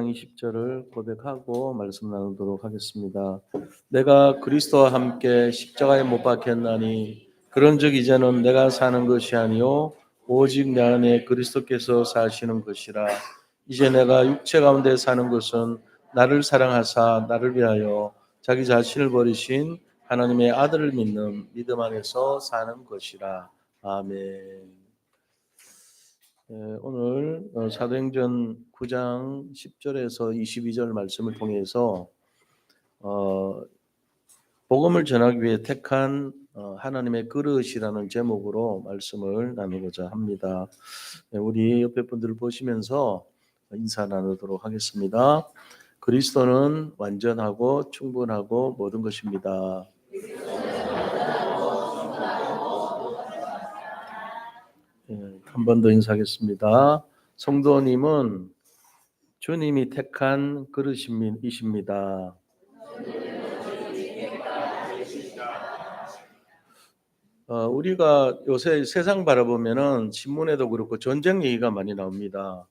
20절을 고백하고 말씀 나누도록 하겠습니다. 내가 그리스도와 함께 십자가에 못 박혔나니 그런즉 이제는 내가 사는 것이 아니요 오직 내 안에 그리스도께서 사시는 것이라. 이제 내가 육체 가운데 사는 것은 나를 사랑하사 나를 위하여 자기 자신을 버리신 하나님의 아들을 믿는 믿음 안에서 사는 것이라. 아멘. 오늘 사도행전 9장 10절에서 22절 말씀을 통해서 복음을 전하기 위해 택한 하나님의 그릇이라는 제목으로 말씀을 나누고자 합니다. 우리 옆에 분들을 보시면서 인사 나누도록 하겠습니다. 그리스도는 완전하고 충분하고 모든 것입니다. 한 번 더 인사하겠습니다. 성도님은 주님이 택한 그릇이십니다. 우리가 요새 세상 바라보면은 신문에도 그렇고 전쟁 얘기가 많이 나옵니다.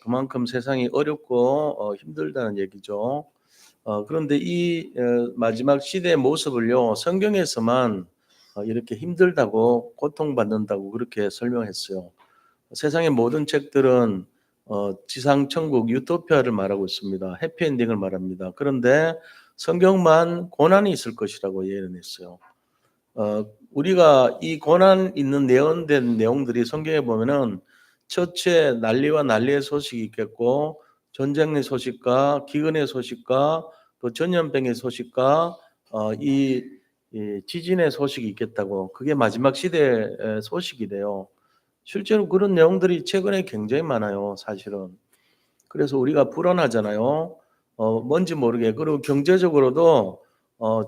그만큼 세상이 어렵고 힘들다는 얘기죠. 그런데 이 마지막 시대의 모습을요, 성경에서만 이렇게 힘들다고 고통받는다고 그렇게 설명했어요. 세상의 모든 책들은 지상 천국 유토피아를 말하고 있습니다. 해피엔딩을 말합니다. 그런데 성경만 고난이 있을 것이라고 예언했어요. 우리가 이 고난 있는 예언된 내용들이 성경에 보면은 첫째 난리와 난리의 소식이 있겠고, 전쟁의 소식과 기근의 소식과 또 전염병의 소식과 이 지진의 소식이 있겠다고, 그게 마지막 시대의 소식이래요. 실제로 그런 내용들이 최근에 굉장히 많아요, 사실은. 그래서 우리가 불안하잖아요. 뭔지 모르게. 그리고 경제적으로도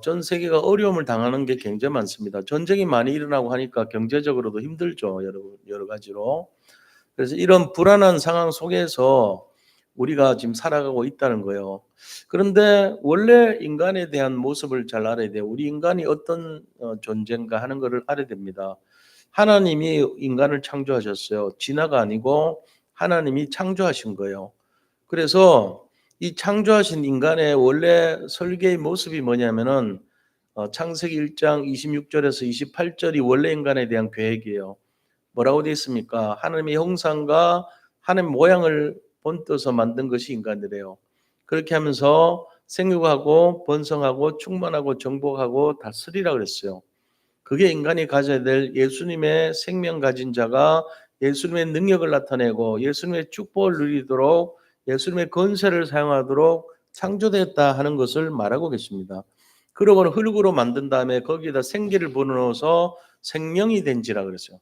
전 세계가 어려움을 당하는 게 굉장히 많습니다. 전쟁이 많이 일어나고 하니까 경제적으로도 힘들죠, 여러 가지로. 그래서 이런 불안한 상황 속에서 우리가 지금 살아가고 있다는 거예요. 그런데 원래 인간에 대한 모습을 잘 알아야 돼요. 우리 인간이 어떤 존재인가 하는 것을 알아야 됩니다. 하나님이 인간을 창조하셨어요. 진화가 아니고 하나님이 창조하신 거예요. 그래서 이 창조하신 인간의 원래 설계의 모습이 뭐냐면은 창세기 1장 26절에서 28절이 원래 인간에 대한 계획이에요. 뭐라고 되어 있습니까? 하나님의 형상과 하나님의 모양을 본떠서 만든 것이 인간이래요. 그렇게 하면서 생육하고 번성하고 충만하고 정복하고 다스리라 그랬어요. 그게 인간이 가져야 될 예수님의 생명 가진 자가 예수님의 능력을 나타내고 예수님의 축복을 누리도록 예수님의 권세를 사용하도록 창조됐다 하는 것을 말하고 계십니다. 그러고는 흙으로 만든 다음에 거기에다 생기를 불어넣어서 생명이 된지라 그랬어요.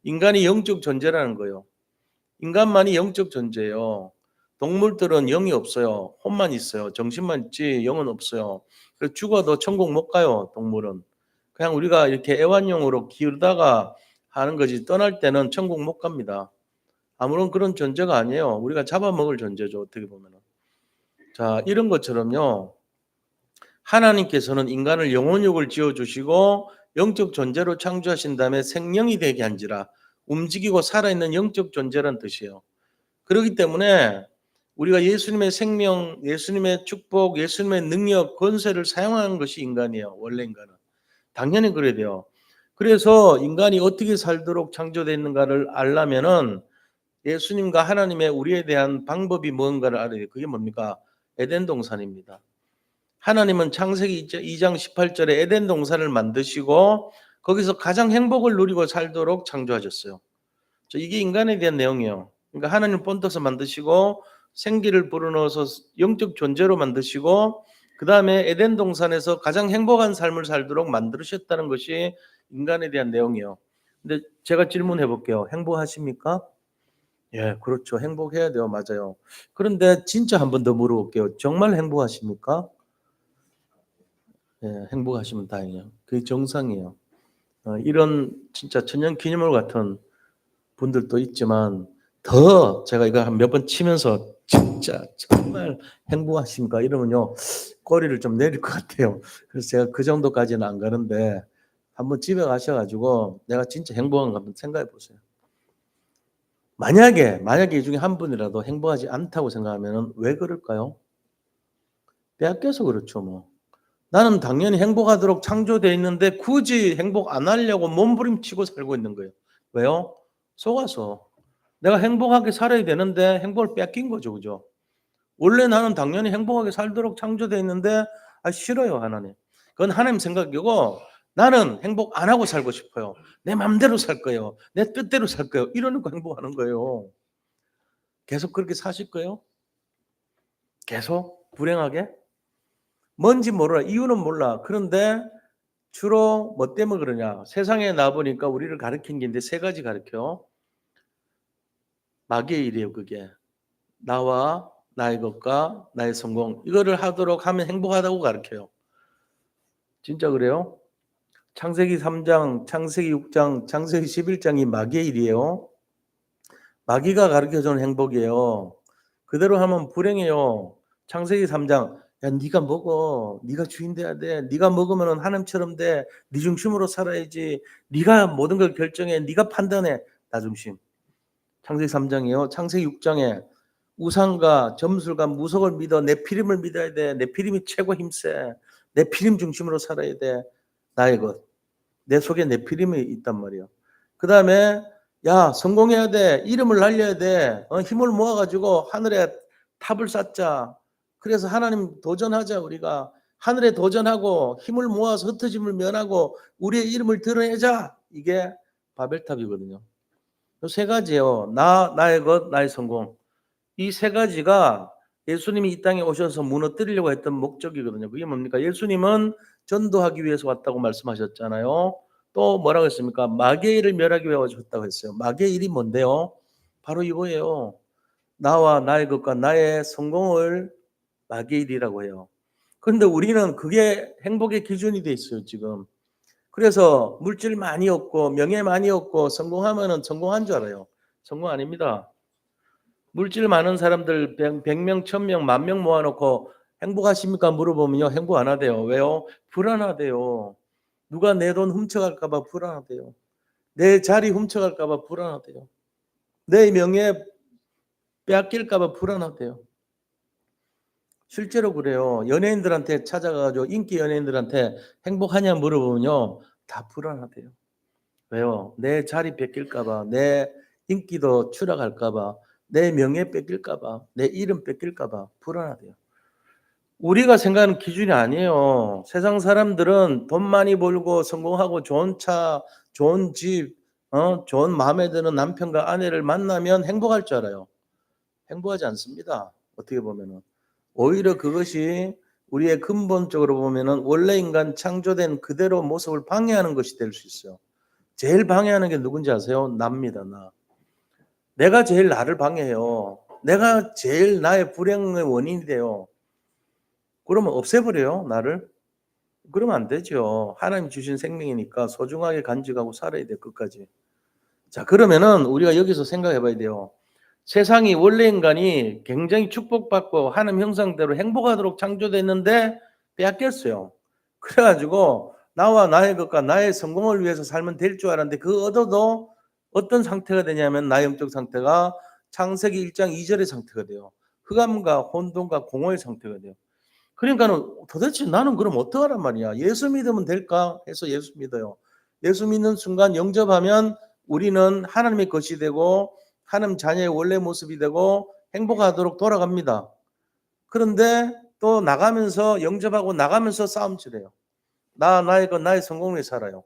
인간이 영적 존재라는 거예요. 인간만이 영적 존재예요. 동물들은 영이 없어요. 혼만 있어요. 정신만 있지 영은 없어요. 그래서 죽어도 천국 못 가요, 동물은. 그냥 우리가 이렇게 애완용으로 기르다가 하는 거지, 떠날 때는 천국 못 갑니다. 아무런 그런 존재가 아니에요. 우리가 잡아먹을 존재죠, 어떻게 보면은. 자, 이런 것처럼요, 하나님께서는 인간을 영혼육을 지어주시고 영적 존재로 창조하신 다음에 생명이 되게 한지라, 움직이고 살아있는 영적 존재란 뜻이에요. 그렇기 때문에 우리가 예수님의 생명, 예수님의 축복, 예수님의 능력, 권세를 사용하는 것이 인간이에요. 원래 인간은. 당연히 그래야 돼요. 그래서 인간이 어떻게 살도록 창조됐는가를 알려면은 예수님과 하나님의 우리에 대한 방법이 뭔가를 알아야 돼요. 그게 뭡니까? 에덴 동산입니다. 하나님은 창세기 2장 18절에 에덴 동산을 만드시고 거기서 가장 행복을 누리고 살도록 창조하셨어요. 이게 인간에 대한 내용이에요. 그러니까 하나님 본떠서 만드시고 생기를 불어넣어서 영적 존재로 만드시고 그 다음에 에덴 동산에서 가장 행복한 삶을 살도록 만들으셨다는 것이 인간에 대한 내용이에요. 근데 제가 질문해 볼게요. 행복하십니까? 예, 그렇죠. 행복해야 돼요. 맞아요. 그런데 진짜 한 번 더 물어볼게요. 정말 행복하십니까? 예, 행복하시면 다행이에요. 그게 정상이에요. 이런 진짜 천년기념물 같은 분들도 있지만 더 제가 이거 한 몇 번 치면서 진짜 정말 행복하십니까? 이러면요 꼬리를 좀 내릴 것 같아요. 그래서 제가 그 정도까지는 안 가는데 한번 집에 가셔가지고 내가 진짜 행복한가 한번 생각해 보세요. 만약에 이 중에 한 분이라도 행복하지 않다고 생각하면 왜 그럴까요? 빼앗겨서 그렇죠 뭐. 나는 당연히 행복하도록 창조되어 있는데 굳이 행복 안 하려고 몸부림치고 살고 있는 거예요. 왜요? 속아서. 내가 행복하게 살아야 되는데 행복을 뺏긴 거죠. 그죠? 원래 나는 당연히 행복하게 살도록 창조되어 있는데 싫어요 하나님. 그건 하나님 생각이고 나는 행복 안 하고 살고 싶어요. 내 맘대로 살 거예요. 내 뜻대로 살 거예요. 이러니까 행복하는 거예요. 계속 그렇게 사실 거예요? 계속 불행하게? 뭔지 몰라. 이유는 몰라. 그런데 주로 뭐 때문에 그러냐. 세상에 나보니까 우리를 가르친 게 있는데 세 가지 가르쳐. 마귀의 일이에요 그게. 나와 나의 것과 나의 성공 이거를 하도록 하면 행복하다고 가르쳐요. 진짜 그래요? 창세기 3장, 창세기 6장, 창세기 11장이 마귀의 일이에요. 마귀가 가르쳐주는 행복이에요. 그대로 하면 불행해요. 창세기 3장 야 네가 먹어. 네가 주인 돼야 돼. 네가 먹으면 하나님처럼 돼. 네 중심으로 살아야지. 네가 모든 걸 결정해. 네가 판단해. 나 중심. 창세기 3장이요. 창세기 6장에 우상과 점술과 무속을 믿어. 내 피림을 믿어야 돼. 내 피림이 최고 힘세. 내 피림 중심으로 살아야 돼. 나의 것. 내 속에 내 피림이 있단 말이에요. 그 다음에 야 성공해야 돼. 이름을 날려야 돼. 힘을 모아가지고 하늘에 탑을 쌓자. 그래서 하나님 도전하자. 우리가 하늘에 도전하고 힘을 모아서 흩어짐을 면하고 우리의 이름을 드러내자. 이게 바벨탑이거든요. 세 가지예요. 나의 것, 나의 성공. 이 세 가지가 예수님이 이 땅에 오셔서 무너뜨리려고 했던 목적이거든요. 그게 뭡니까? 예수님은 전도하기 위해서 왔다고 말씀하셨잖아요. 또 뭐라고 했습니까? 마귀의 일을 멸하기 위해 오셨다고 했어요. 마귀의 일이 뭔데요? 바로 이거예요. 나와 나의 것과 나의 성공을 마귀의 일이라고 해요. 그런데 우리는 그게 행복의 기준이 돼 있어요, 지금. 그래서 물질 많이 얻고 명예 많이 얻고 성공하면은 성공한 줄 알아요. 성공 아닙니다. 물질 많은 사람들 100명, 1000명, 10,000명 모아놓고 행복하십니까? 물어보면요. 행복 안 하대요. 왜요? 불안하대요. 누가 내 돈 훔쳐갈까 봐 불안하대요. 내 자리 훔쳐갈까 봐 불안하대요. 내 명예 빼앗길까 봐 불안하대요. 실제로 그래요. 연예인들한테 찾아가가지고 인기 연예인들한테 행복하냐 물어보면요. 다 불안하대요. 왜요? 내 자리 뺏길까 봐, 내 인기도 추락할까 봐, 내 명예 뺏길까 봐, 내 이름 뺏길까 봐 불안하대요. 우리가 생각하는 기준이 아니에요. 세상 사람들은 돈 많이 벌고 성공하고 좋은 차, 좋은 집, 좋은 마음에 드는 남편과 아내를 만나면 행복할 줄 알아요. 행복하지 않습니다. 어떻게 보면은. 오히려 그것이 우리의 근본적으로 보면은 원래 인간 창조된 그대로 모습을 방해하는 것이 될 수 있어요. 제일 방해하는 게 누군지 아세요? 나입니다. 나. 내가 제일 나를 방해해요. 내가 제일 나의 불행의 원인이 돼요. 그러면 없애버려요, 나를. 그러면 안 되죠. 하나님 주신 생명이니까 소중하게 간직하고 살아야 돼, 끝까지. 자, 그러면은 우리가 여기서 생각해 봐야 돼요. 세상이 원래 인간이 굉장히 축복받고 하나님 형상대로 행복하도록 창조됐는데 빼앗겼어요. 그래가지고 나와 나의 것과 나의 성공을 위해서 살면 될 줄 알았는데 그 얻어도 어떤 상태가 되냐면 나의 영적 상태가 창세기 1장 2절의 상태가 돼요. 흑암과 혼돈과 공허의 상태가 돼요. 그러니까는 도대체 나는 그럼 어떡하란 말이야. 예수 믿으면 될까 해서 예수 믿어요. 예수 믿는 순간 영접하면 우리는 하나님의 것이 되고 하나님 자녀의 원래 모습이 되고 행복하도록 돌아갑니다. 그런데 또 나가면서 영접하고 나가면서 싸움질해요. 나의 것 나의 성공을 살아요.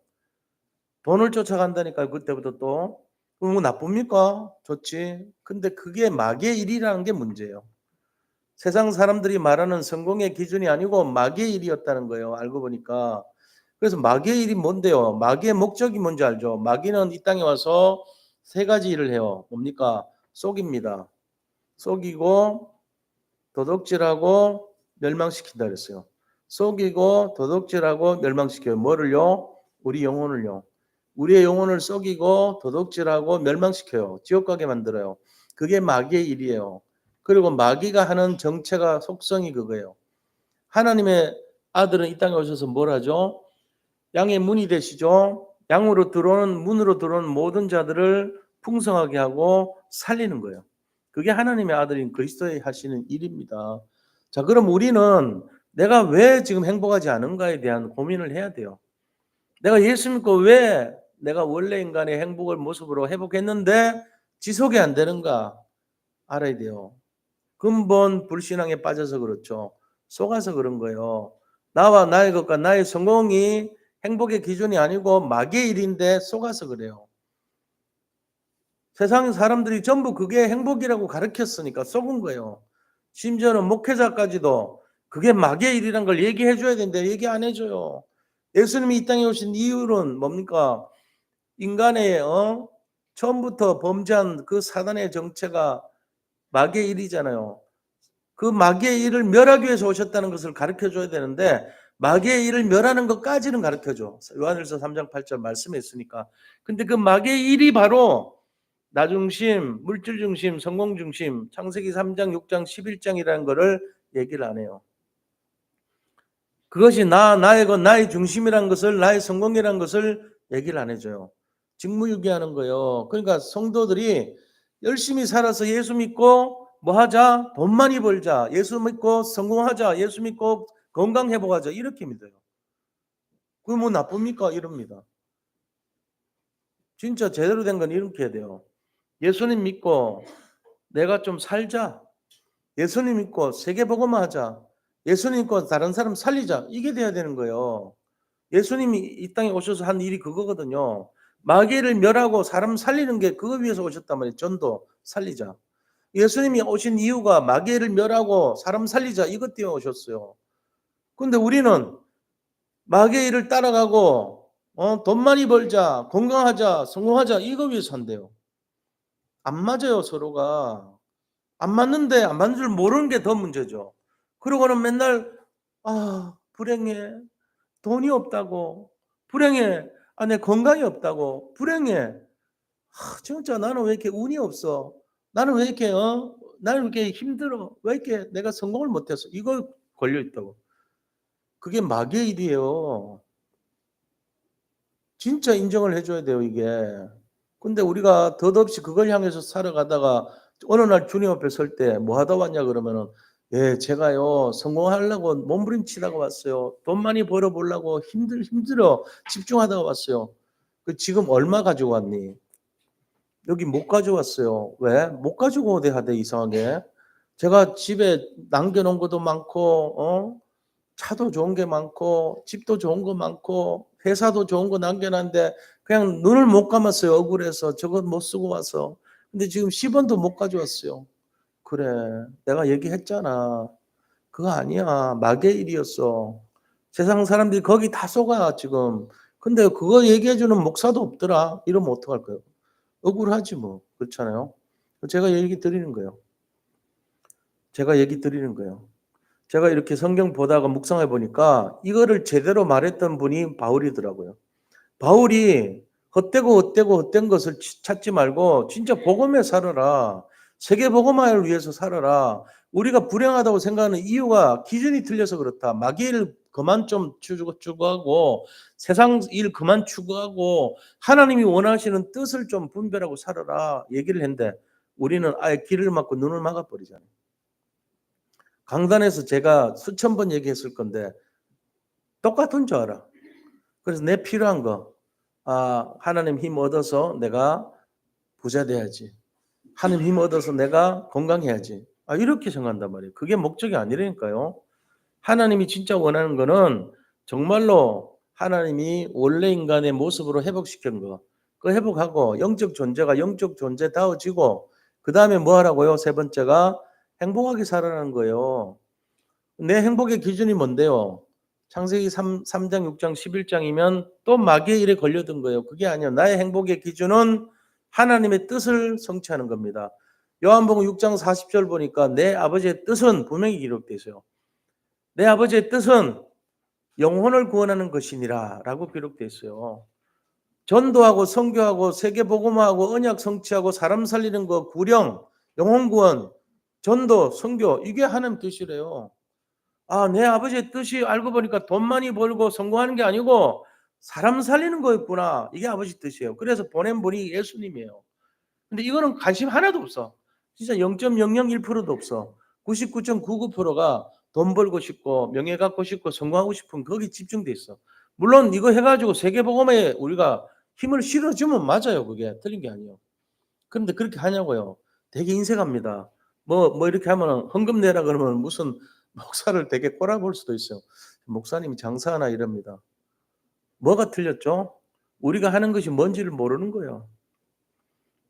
돈을 쫓아간다니까요. 그때부터 또. 그럼 뭐 나쁩니까? 좋지. 근데 그게 마귀의 일이라는 게 문제예요. 세상 사람들이 말하는 성공의 기준이 아니고 마귀의 일이었다는 거예요. 알고 보니까. 그래서 마귀의 일이 뭔데요? 마귀의 목적이 뭔지 알죠? 마귀는 이 땅에 와서 세 가지 일을 해요. 뭡니까? 속입니다. 속이고 도둑질하고 멸망시킨다 그랬어요. 속이고 도둑질하고 멸망시켜요. 뭐를요? 우리 영혼을요. 우리의 영혼을 속이고 도둑질하고 멸망시켜요. 지옥 가게 만들어요. 그게 마귀의 일이에요. 그리고 마귀가 하는 정체가 속성이 그거예요. 하나님의 아들은 이 땅에 오셔서 뭘 하죠? 양의 문이 되시죠. 양으로 들어오는 문으로 들어오는 모든 자들을 풍성하게 하고 살리는 거예요. 그게 하나님의 아들인 그리스도의 하시는 일입니다. 자, 그럼 우리는 내가 왜 지금 행복하지 않은가에 대한 고민을 해야 돼요. 내가 예수 믿고 왜 내가 원래 인간의 행복을 모습으로 회복했는데 지속이 안 되는가 알아야 돼요. 근본 불신앙에 빠져서 그렇죠. 속아서 그런 거예요. 나와 나의 것과 나의 성공이 행복의 기준이 아니고 마귀의 일인데 속아서 그래요. 세상 사람들이 전부 그게 행복이라고 가르쳤으니까 속은 거예요. 심지어는 목회자까지도 그게 마귀의 일이란 걸 얘기해 줘야 되는데 얘기 안 해줘요. 예수님이 이 땅에 오신 이유는 뭡니까? 인간의 처음부터 범죄한 그 사단의 정체가 마귀의 일이잖아요. 그 마귀의 일을 멸하기 위해서 오셨다는 것을 가르쳐줘야 되는데 마귀의 일을 멸하는 것까지는 가르쳐줘. 요한일서 3장 8절 말씀했으니까. 근데 그 마귀의 일이 바로 나 중심, 물질 중심, 성공 중심, 창세기 3장, 6장, 11장이라는 거를 얘기를 안 해요. 그것이 나의 것, 나의 중심이라는 것을, 나의 성공이라는 것을 얘기를 안 해줘요. 직무유기하는 거예요. 그러니까 성도들이 열심히 살아서 예수 믿고 뭐 하자? 돈 많이 벌자. 예수 믿고 성공하자. 예수 믿고 건강 회복하자. 이렇게 믿어요. 그게 뭐 나쁩니까? 이럽니다. 진짜 제대로 된 건 이렇게 해야 돼요. 예수님 믿고 내가 좀 살자. 예수님 믿고 세계복음화 하자. 예수님 믿고 다른 사람 살리자. 이게 돼야 되는 거예요. 예수님이 이 땅에 오셔서 한 일이 그거거든요. 마귀를 멸하고 사람 살리는 게 그거 위해서 오셨단 말이에요. 전도 살리자. 예수님이 오신 이유가 마귀를 멸하고 사람 살리자 이것 때문에 오셨어요. 근데 우리는 마귀의 일을 따라가고 돈 많이 벌자, 건강하자, 성공하자 이거 위해서 한대요. 안 맞아요 서로가. 안 맞는데 안 맞는 줄 모르는 게 더 문제죠. 그러고는 맨날 불행해. 돈이 없다고. 불행해. 내 건강이 없다고. 불행해. 진짜 나는 왜 이렇게 운이 없어? 나는 왜 이렇게 나는 왜 이렇게 힘들어? 왜 이렇게 내가 성공을 못했어? 이거 걸려 있다고. 그게 마귀의 일이에요. 진짜 인정을 해줘야 돼요 이게. 근데 우리가 덧없이 그걸 향해서 살아가다가 어느 날 주님 앞에 설 때 뭐 하다 왔냐 그러면은 예 제가요 성공하려고 몸부림치다가 왔어요. 돈 많이 벌어보려고 힘들어 집중하다가 왔어요. 그 지금 얼마 가지고 왔니? 여기 못 가져왔어요. 왜? 못 가지고 오대 하대 이상하게. 제가 집에 남겨놓은 것도 많고 차도 좋은 게 많고 집도 좋은 거 많고 회사도 좋은 거 남겨놨는데 그냥 눈을 못 감았어요. 억울해서 저거 못 쓰고 와서. 근데 지금 10원도 못 가져왔어요. 그래 내가 얘기했잖아. 그거 아니야. 마귀의 일이었어. 세상 사람들이 거기 다 속아 지금. 근데 그거 얘기해주는 목사도 없더라. 이러면 어떡할 거예요? 억울하지 뭐. 그렇잖아요. 제가 얘기 드리는 거예요. 제가 이렇게 성경 보다가 묵상해 보니까 이거를 제대로 말했던 분이 바울이더라고요. 바울이 헛된 것을 찾지 말고 진짜 복음에 살아라. 세계 복음화를 위해서 살아라. 우리가 불행하다고 생각하는 이유가 기준이 틀려서 그렇다. 마귀를 그만 좀 추구하고 세상 일 그만 추구하고 하나님이 원하시는 뜻을 좀 분별하고 살아라 얘기를 했는데 우리는 아예 귀를 막고 눈을 막아버리잖아요. 강단에서 제가 수천 번 얘기했을 건데 똑같은 줄 알아. 그래서 내 필요한 거 하나님 힘 얻어서 내가 부자 돼야지. 하나님 힘 얻어서 내가 건강해야지. 이렇게 생각한단 말이에요. 그게 목적이 아니라니까요. 하나님이 진짜 원하는 거는 정말로 하나님이 원래 인간의 모습으로 회복시킨 거. 그 회복하고 영적 존재가 영적 존재다워지고 그 다음에 뭐 하라고요? 세 번째가 행복하게 살아라는 거예요. 내 행복의 기준이 뭔데요? 창세기 3장, 6장, 11장이면 또 마귀의 일에 걸려든 거예요. 그게 아니에요. 나의 행복의 기준은 하나님의 뜻을 성취하는 겁니다. 요한복음 6장 40절 보니까 내 아버지의 뜻은 분명히 기록되어 있어요. 내 아버지의 뜻은 영혼을 구원하는 것이니라 라고 기록되어 있어요. 전도하고 선교하고 세계복음화하고 언약 성취하고 사람 살리는 거 구령, 영혼 구원, 전도, 선교 이게 하나님 뜻이래요. 내 아버지의 뜻이 알고 보니까 돈 많이 벌고 성공하는 게 아니고 사람 살리는 거였구나. 이게 아버지 뜻이에요. 그래서 보낸 분이 예수님이에요. 근데 이거는 관심 하나도 없어. 진짜 0.001%도 없어. 99.99%가 돈 벌고 싶고 명예 갖고 싶고 성공하고 싶은 거기 집중돼 있어. 물론 이거 해가지고 세계복음에 우리가 힘을 실어주면 맞아요. 그게 틀린 게 아니에요. 그런데 그렇게 하냐고요. 되게 인색합니다. 뭐 이렇게 하면 헌금 내라 그러면 무슨 목사를 되게 꼬라볼 수도 있어요. 목사님이 장사하나 이럽니다. 뭐가 틀렸죠? 우리가 하는 것이 뭔지를 모르는 거예요.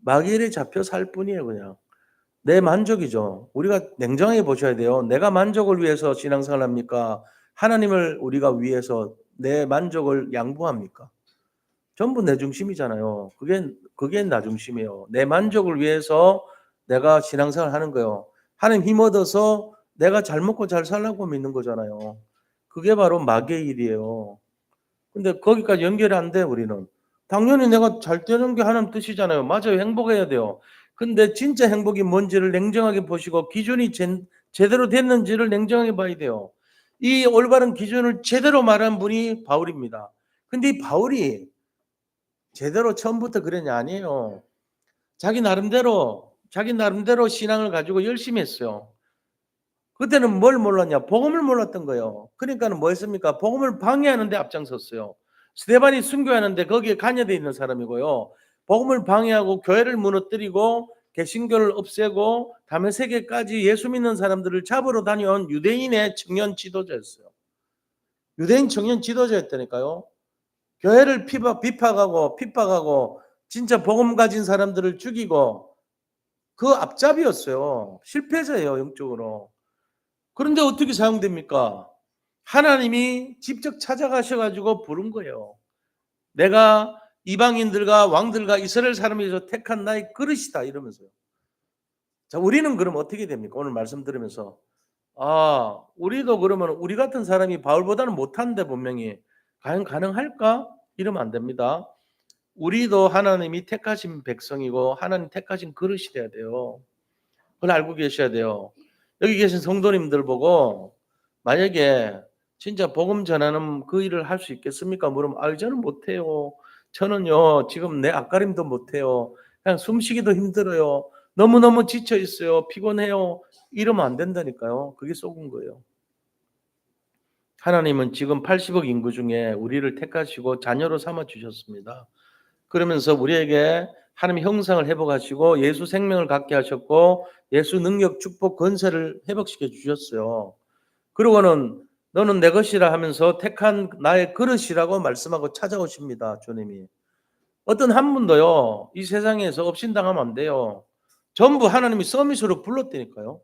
마귀에 잡혀 살 뿐이에요, 그냥. 내 만족이죠. 우리가 냉정하게 보셔야 돼요. 내가 만족을 위해서 신앙생활 합니까? 하나님을 우리가 위해서 내 만족을 양보합니까? 전부 내 중심이잖아요. 그게 나 중심이에요. 내 만족을 위해서 내가 신앙생활 하는 거예요. 하나님 힘 얻어서 내가 잘 먹고 잘 살라고 믿는 거잖아요. 그게 바로 마귀의 일이에요. 근데 거기까지 연결이 안 돼, 우리는. 당연히 내가 잘 되는 게 하나님 뜻이잖아요. 맞아요. 행복해야 돼요. 근데 진짜 행복이 뭔지를 냉정하게 보시고 기준이 제대로 됐는지를 냉정하게 봐야 돼요. 이 올바른 기준을 제대로 말한 분이 바울입니다. 근데 이 바울이 제대로 처음부터 그랬냐? 아니에요. 자기 나름대로 신앙을 가지고 열심히 했어요. 그때는 뭘 몰랐냐? 복음을 몰랐던 거예요. 그러니까는 뭐 했습니까? 복음을 방해하는 데 앞장섰어요. 스데반이 순교하는데 거기에 관여되어 있는 사람이고요. 복음을 방해하고 교회를 무너뜨리고 개신교를 없애고 다메섹에까지 예수 믿는 사람들을 잡으러 다녀온 유대인의 청년 지도자였어요. 유대인 청년 지도자였다니까요. 교회를 핍박하고 진짜 복음 가진 사람들을 죽이고 그 앞잡이였어요. 실패자예요, 영적으로. 그런데 어떻게 사용됩니까? 하나님이 직접 찾아가셔 가지고 부른 거예요. 내가 이방인들과 왕들과 이스라엘 사람에서 택한 나의 그릇이다 이러면서요. 자, 우리는 그럼 어떻게 됩니까? 오늘 말씀 들으면서 우리도 그러면 우리 같은 사람이 바울보다는 못한데 분명히 과연 가능할까? 이러면 안 됩니다. 우리도 하나님이 택하신 백성이고 하나님 택하신 그릇이 돼야 돼요. 그걸 알고 계셔야 돼요. 여기 계신 성도님들 보고 만약에 진짜 복음 전하는 그 일을 할 수 있겠습니까? 물으면 저는 못해요. 저는요 지금 내 앞가림도 못해요. 그냥 숨쉬기도 힘들어요. 너무너무 지쳐 있어요. 피곤해요. 이러면 안 된다니까요. 그게 속은 거예요. 하나님은 지금 80억 인구 중에 우리를 택하시고 자녀로 삼아 주셨습니다. 그러면서 우리에게 하나님의 형상을 회복하시고 예수 생명을 갖게 하셨고 예수 능력, 축복, 권세를 회복시켜 주셨어요. 그러고는 너는 내 것이라 하면서 택한 나의 그릇이라고 말씀하고 찾아오십니다. 주님이. 어떤 한 분도요. 이 세상에서 업신당하면 안 돼요. 전부 하나님이 서밋으로 불렀다니까요.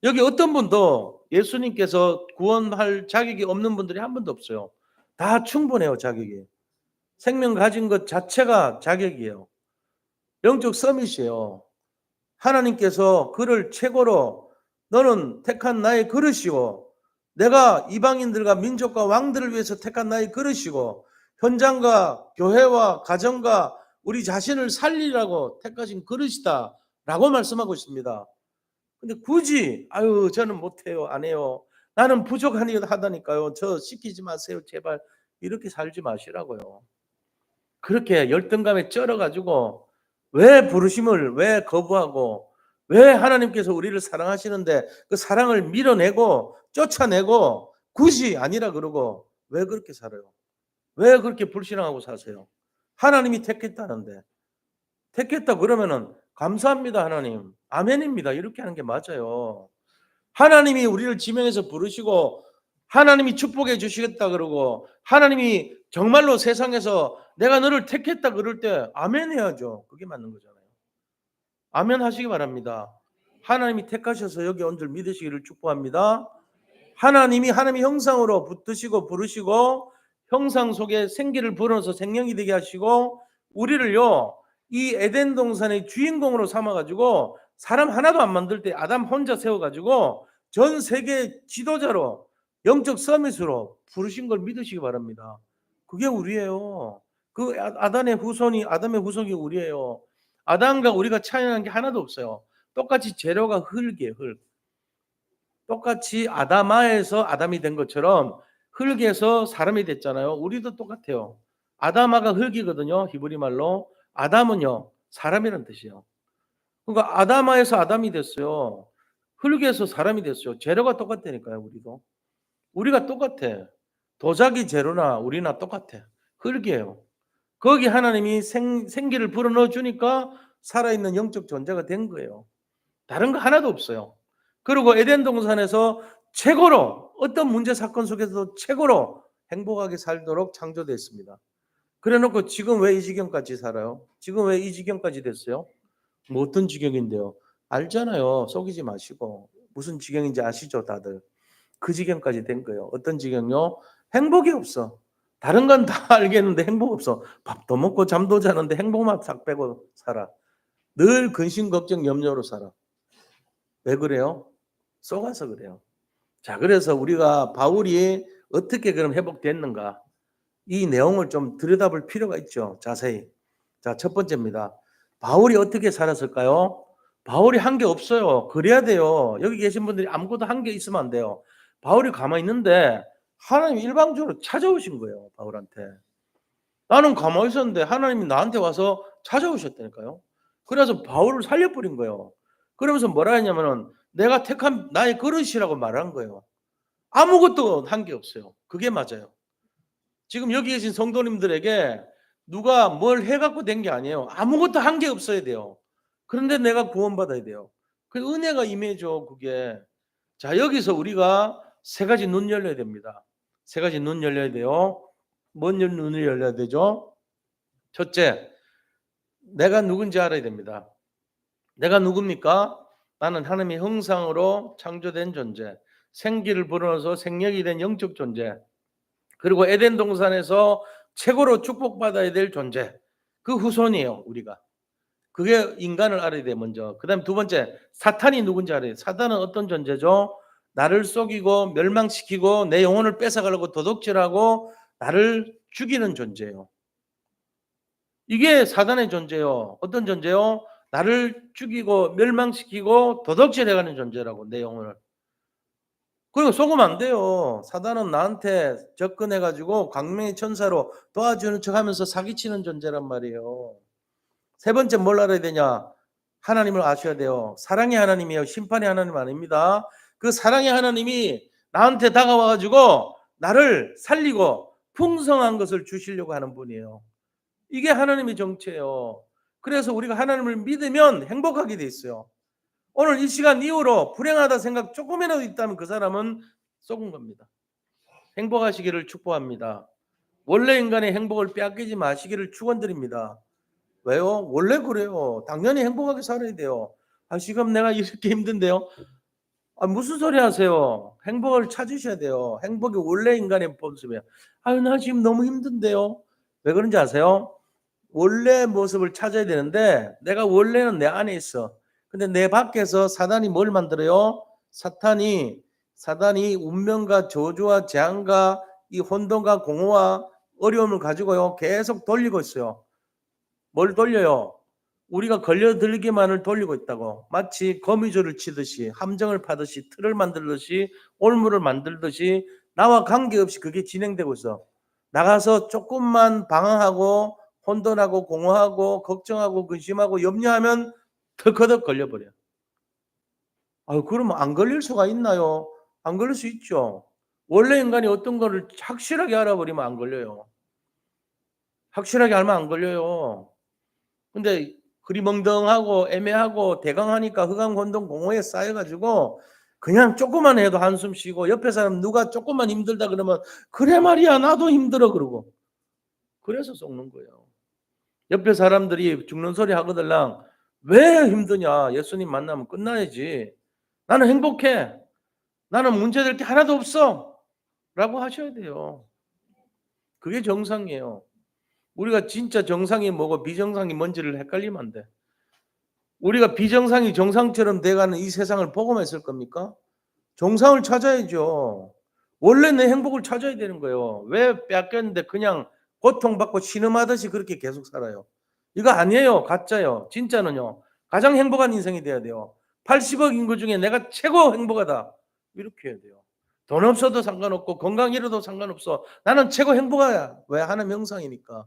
여기 어떤 분도 예수님께서 구원할 자격이 없는 분들이 한 분도 없어요. 다 충분해요. 자격이. 생명 가진 것 자체가 자격이에요. 영적 서밋이에요. 하나님께서 그를 최고로 너는 택한 나의 그릇이고 내가 이방인들과 민족과 왕들을 위해서 택한 나의 그릇이고 현장과 교회와 가정과 우리 자신을 살리라고 택하신 그릇이다 라고 말씀하고 있습니다. 근데 굳이 저는 못해요. 안 해요. 나는 부족하다니까요. 저 시키지 마세요. 제발. 이렇게 살지 마시라고요. 그렇게 열등감에 쩔어가지고 왜 거부하고 왜 하나님께서 우리를 사랑하시는데 그 사랑을 밀어내고 쫓아내고 굳이 아니라 그러고 왜 그렇게 살아요? 왜 그렇게 불신앙하고 사세요? 하나님이 택했다는데 택했다 그러면은 감사합니다 하나님 아멘입니다 이렇게 하는 게 맞아요. 하나님이 우리를 지명해서 부르시고 하나님이 축복해 주시겠다 그러고 하나님이 정말로 세상에서 내가 너를 택했다 그럴 때 아멘 해야죠. 그게 맞는 거잖아요. 아멘 하시기 바랍니다. 하나님이 택하셔서 여기 온 줄 믿으시기를 축복합니다. 하나님이 하나님의 형상으로 붙드시고 부르시고 형상 속에 생기를 불어넣어서 생명이 되게 하시고 우리를요 이 에덴 동산의 주인공으로 삼아가지고 사람 하나도 안 만들 때 아담 혼자 세워가지고 전 세계 지도자로 영적 서밋으로 부르신 걸 믿으시기 바랍니다. 그게 우리예요. 그 아담의 후손이 우리예요. 아담과 우리가 차이나는 게 하나도 없어요. 똑같이 재료가 흙이에요. 흙. 똑같이 아담아에서 아담이 된 것처럼 흙에서 사람이 됐잖아요. 우리도 똑같아요. 아담아가 흙이거든요. 히브리 말로. 아담은요. 사람이란 뜻이에요. 그러니까 아담아에서 아담이 됐어요. 흙에서 사람이 됐어요. 재료가 똑같다니까요, 우리도. 우리가 똑같아. 도자기 재료나 우리나 똑같아. 흙이에요. 거기 하나님이 생기를 불어넣어 주니까 살아있는 영적 존재가 된 거예요. 다른 거 하나도 없어요. 그리고 에덴 동산에서 최고로 어떤 문제 사건 속에서도 최고로 행복하게 살도록 창조됐습니다. 그래 놓고 지금 왜 이 지경까지 살아요? 지금 왜 이 지경까지 됐어요? 뭐 어떤 지경인데요? 알잖아요. 속이지 마시고. 무슨 지경인지 아시죠, 다들? 그 지경까지 된 거예요. 어떤 지경요? 행복이 없어. 다른 건 다 알겠는데 행복 없어. 밥도 먹고 잠도 자는데 행복만 싹 빼고 살아. 늘 근심 걱정 염려로 살아. 왜 그래요? 속아서 그래요. 자, 그래서 우리가 바울이 어떻게 그럼 회복됐는가? 이 내용을 좀 들여다볼 필요가 있죠. 자세히. 자, 첫 번째입니다. 바울이 어떻게 살았을까요? 바울이 한 게 없어요. 그래야 돼요. 여기 계신 분들이 아무것도 한 게 있으면 안 돼요. 바울이 가만히 있는데 하나님이 일방적으로 찾아오신 거예요. 바울한테. 나는 가만히 있었는데 하나님이 나한테 와서 찾아오셨다니까요. 그래서 바울을 살려버린 거예요. 그러면서 뭐라 했냐면은 내가 택한 나의 그릇이라고 말한 거예요. 아무것도 한 게 없어요. 그게 맞아요. 지금 여기 계신 성도님들에게 누가 뭘 해갖고 된 게 아니에요. 아무것도 한 게 없어야 돼요. 그런데 내가 구원받아야 돼요. 그 은혜가 임해죠, 그게. 자, 여기서 우리가 세 가지 눈 열려야 됩니다. 세 가지 눈 열려야 돼요. 뭔 눈을 열려야 되죠? 첫째, 내가 누군지 알아야 됩니다. 내가 누굽니까? 나는 하나님의 형상으로 창조된 존재, 생기를 불어넣어서 생력이 된 영적 존재, 그리고 에덴 동산에서 최고로 축복받아야 될 존재, 그 후손이에요, 우리가. 그게 인간을 알아야 돼, 먼저. 그 다음에 두 번째, 사탄이 누군지 알아야 돼. 사탄은 어떤 존재죠? 나를 속이고 멸망시키고 내 영혼을 뺏어가려고 도둑질하고 나를 죽이는 존재예요. 이게 사단의 존재요. 어떤 존재요? 나를 죽이고 멸망시키고 도둑질해가는 존재라고, 내 영혼을. 그리고 속으면 안 돼요. 사단은 나한테 접근해가지고 광명의 천사로 도와주는 척하면서 사기치는 존재란 말이에요. 세 번째 뭘 알아야 되냐? 하나님을 아셔야 돼요. 사랑의 하나님이에요. 심판의 하나님 아닙니다. 그 사랑의 하나님이 나한테 다가와가지고 나를 살리고 풍성한 것을 주시려고 하는 분이에요. 이게 하나님의 정체예요. 그래서 우리가 하나님을 믿으면 행복하게 돼 있어요. 오늘 이 시간 이후로 불행하다 생각 조금이라도 있다면 그 사람은 썩은 겁니다. 행복하시기를 축복합니다. 원래 인간의 행복을 빼앗기지 마시기를 축원드립니다. 왜요? 원래 그래요. 당연히 행복하게 살아야 돼요. 아, 지금 내가 이렇게 힘든데요. 아, 무슨 소리 하세요? 행복을 찾으셔야 돼요. 행복이 원래 인간의 모습이에요. 아유, 나 지금 너무 힘든데요. 왜 그런지 아세요? 원래 모습을 찾아야 되는데 내가 원래는 내 안에 있어. 근데 내 밖에서 사단이 뭘 만들어요? 사단이 운명과 저주와 재앙과 이 혼돈과 공허와 어려움을 가지고요. 계속 돌리고 있어요. 뭘 돌려요? 우리가 걸려들기만을 돌리고 있다고. 마치 거미줄을 치듯이, 함정을 파듯이, 틀을 만들듯이, 올무를 만들듯이 나와 관계없이 그게 진행되고 있어. 나가서 조금만 방황하고 혼돈하고 공허하고 걱정하고 근심하고 염려하면 덜커덕 걸려버려. 아유, 그러면 안 걸릴 수가 있나요? 안 걸릴 수 있죠. 원래 인간이 어떤 거를 확실하게 알아버리면 안 걸려요. 확실하게 알면 안 걸려요. 근데 흐리멍덩하고 애매하고 대강하니까 흑암 혼돈 공허에 쌓여가지고 그냥 조금만 해도 한숨 쉬고 옆에 사람 누가 조금만 힘들다 그러면 그래 말이야 나도 힘들어 그러고 그래서 썩는 거예요. 옆에 사람들이 죽는 소리 하거들랑 왜 힘드냐? 예수님 만나면 끝나야지. 나는 행복해. 나는 문제될 게 하나도 없어. 라고 하셔야 돼요. 그게 정상이에요. 우리가 진짜 정상이 뭐고 비정상이 뭔지를 헷갈리면 안 돼. 우리가 비정상이 정상처럼 돼가는 이 세상을 보고만 있을 겁니까? 정상을 찾아야죠. 원래 내 행복을 찾아야 되는 거예요. 왜 빼앗겼는데 그냥 고통받고 신음하듯이 그렇게 계속 살아요. 이거 아니에요. 가짜요. 진짜는요. 가장 행복한 인생이 돼야 돼요. 80억 인구 중에 내가 최고 행복하다. 이렇게 해야 돼요. 돈 없어도 상관없고 건강 잃어도 상관없어. 나는 최고 행복하야. 왜? 하나님 형상이니까.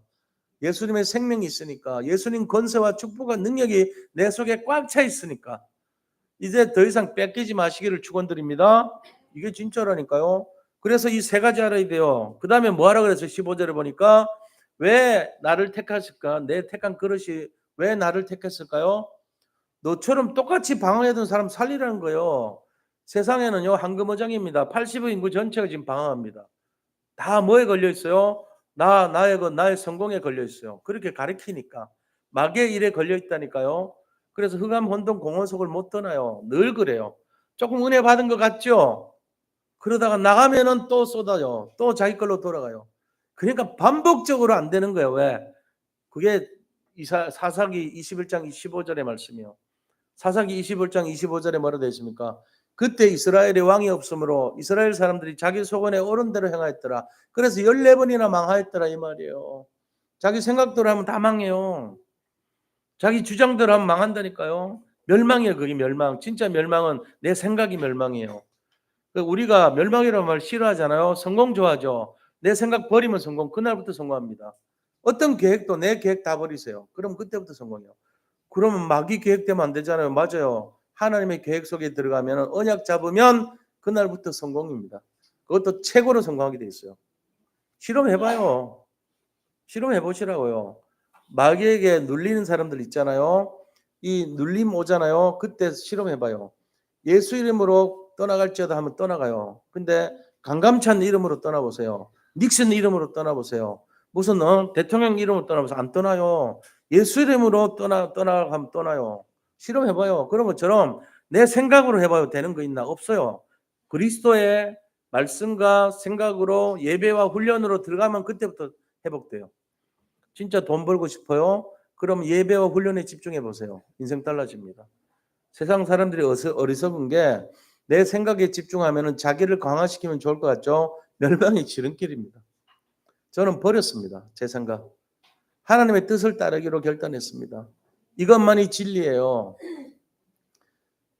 예수님의 생명이 있으니까, 예수님 권세와 축복과 능력이 내 속에 꽉 차 있으니까 이제 더 이상 뺏기지 마시기를 축원드립니다. 이게 진짜라니까요. 그래서 이 세 가지 알아야 돼요. 그 다음에 뭐 하라 그랬어요? 15절에 보니까 왜 나를 택하실까? 내 택한 그릇이 왜 나를 택했을까요? 너처럼 똑같이 방황했던 사람 살리라는 거예요. 세상에는요, 황금어장입니다. 80의 인구 전체가 지금 방황합니다. 다 뭐에 걸려 있어요? 나의 성공에 걸려 있어요. 그렇게 가리키니까. 마귀의 일에 걸려 있다니까요. 그래서 흑암 혼돈 공허속을 못 떠나요. 늘 그래요. 조금 은혜 받은 것 같죠? 그러다가 나가면은 또 쏟아요. 또 자기 걸로 돌아가요. 그러니까 반복적으로 안 되는 거예요. 왜? 그게 사사기 21장 25절의 말씀이요. 사사기 21장 25절에 뭐라 되어 있습니까? 그때 이스라엘의 왕이 없으므로 이스라엘 사람들이 자기 소견에 옳은 대로 행하였더라. 그래서 14번이나 망하였더라 이 말이에요. 자기 생각대로 하면 다 망해요. 자기 주장대로 하면 망한다니까요. 멸망이에요. 그게 멸망. 진짜 멸망은 내 생각이 멸망이에요. 우리가 멸망이라는 말 싫어하잖아요. 성공 좋아하죠. 내 생각 버리면 성공. 그날부터 성공합니다. 어떤 계획도 내 계획 다 버리세요. 그럼 그때부터 성공이에요. 그러면 마귀 계획되면 안 되잖아요. 맞아요. 하나님의 계획 속에 들어가면 언약 잡으면 그날부터 성공입니다. 그것도 최고로 성공하게 돼 있어요. 실험해봐요. 실험해보시라고요. 마귀에게 눌리는 사람들 있잖아요. 이 눌림 오잖아요. 그때 실험해봐요. 예수 이름으로 떠나갈지어다 하면 떠나가요. 근데 강감찬 이름으로 떠나보세요. 닉슨 이름으로 떠나보세요. 무슨 대통령 이름으로 떠나보세요. 안 떠나요. 예수 이름으로 떠나가면 떠나요. 실험해봐요. 그런 것처럼 내 생각으로 해봐요. 되는 거 있나? 없어요. 그리스도의 말씀과 생각으로 예배와 훈련으로 들어가면 그때부터 회복돼요. 진짜 돈 벌고 싶어요? 그럼 예배와 훈련에 집중해 보세요. 인생 달라집니다. 세상 사람들이 어리석은 게 내 생각에 집중하면 자기를 강화시키면 좋을 것 같죠? 멸망의 지름길입니다. 저는 버렸습니다. 제 생각. 하나님의 뜻을 따르기로 결단했습니다. 이것만이 진리예요.